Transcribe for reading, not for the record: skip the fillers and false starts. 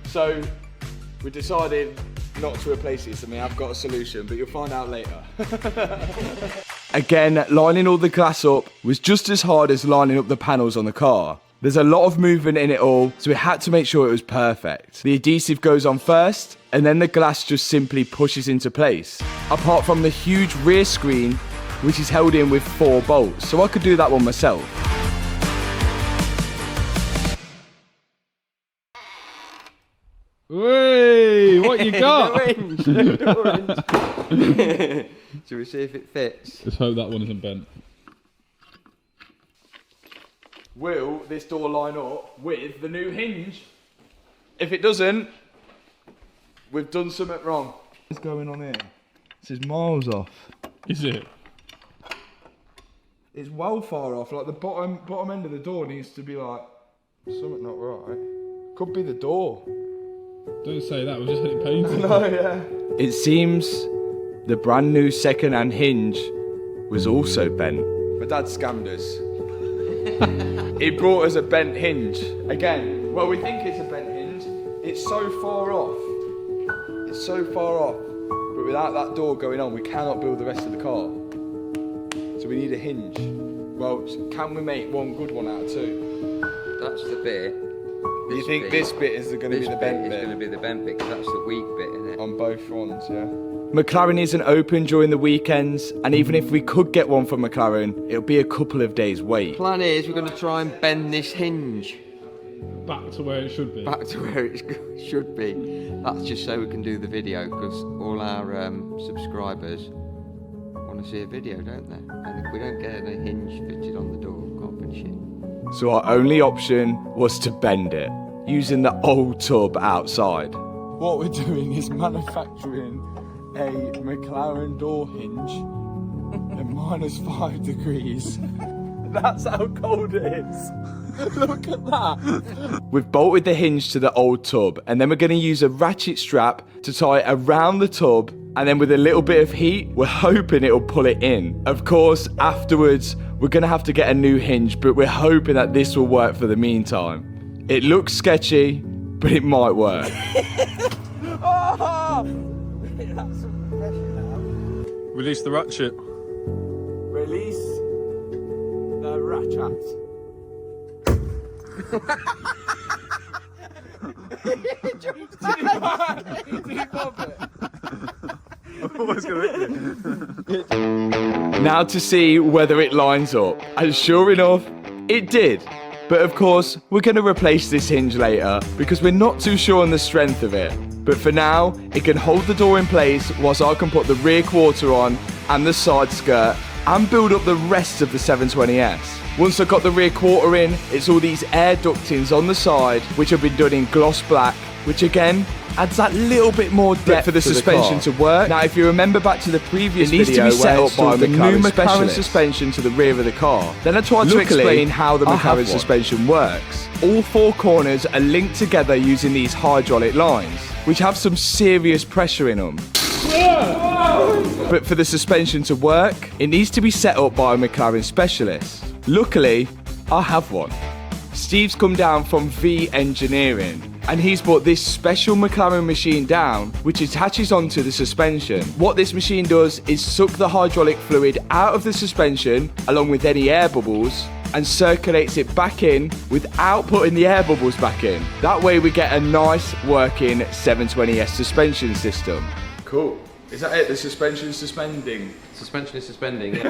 So we decided not to replace this. I mean, I've got a solution, but you'll find out later. Again, lining all the glass up was just as hard as lining up the panels on the car. There's a lot of movement in it all, so we had to make sure it was perfect. The adhesive goes on first, and then the glass just simply pushes into place. Apart from the huge rear screen, which is held in with 4 bolts, so I could do that one myself. Hey, what you got? Shall we see if it fits? Let's hope that one isn't bent. Will this door line up with the new hinge? If it doesn't, we've done something wrong. What's going on here? This is miles off. Is it? It's well far off. Like the bottom end of the door needs to be like something not right. Could be the door. Don't say that. We've just had it painted. No, yeah. It seems the brand new second-hand hinge was also bent. My dad scammed us. He brought us a bent hinge. Again, well, we think it's a bent hinge. It's so far off. It's so far off. But without that door going on, we cannot build the rest of the car. So we need a hinge. Well, can we make one good one out of 2? That's the bit. Do you think this bit is going to be the bent bit? It's going to be the bent bit, because that's the weak bit, isn't it? On both fronts, yeah. McLaren isn't open during the weekends, and even if we could get one from McLaren, it'll be a couple of days wait. Plan is we're going to try and bend this hinge Back to where it should be. back to where it should be. That's just so we can do the video, because all our subscribers want to see a video, don't they? And if we don't get a hinge fitted on the door, we can't finish it. So our only option was to bend it, using the old tub outside. What we're doing is manufacturing a McLaren door hinge at -5 degrees. That's how cold it is. Look at that. We've bolted the hinge to the old tub, and then we're going to use a ratchet strap to tie it around the tub, and then with a little bit of heat, we're hoping it'll pull it in. Of course, afterwards, we're going to have to get a new hinge, but we're hoping that this will work for the meantime. It looks sketchy, but it might work. Oh! That's some pressure now. Release the ratchet. Release the ratchet. Now to see whether it lines up, and sure enough, it did. But of course, we're going to replace this hinge later because we're not too sure on the strength of it. But for now, it can hold the door in place whilst I can put the rear quarter on and the side skirt and build up the rest of the 720S. Once I've got the rear quarter in, it's all these air ductings on the side, which have been done in gloss black, which again adds that little bit more depth for the suspension to work. Now, if you remember back to the previous video, it needs to be set up by the new McLaren suspension to the rear of the car. Then I tried to explain how the McLaren suspension works. All 4 corners are linked together using these hydraulic lines, which have some serious pressure in them. But for the suspension to work, it needs to be set up by a McLaren specialist. Luckily, I have one. Steve's come down from V Engineering, and he's brought this special McLaren machine down, which attaches onto the suspension. What this machine does is suck the hydraulic fluid out of the suspension, along with any air bubbles, and circulates it back in without putting the air bubbles back in. That way we get a nice working 720S suspension system. Cool. Is that it? The suspension is suspending? Suspension is suspending, yeah.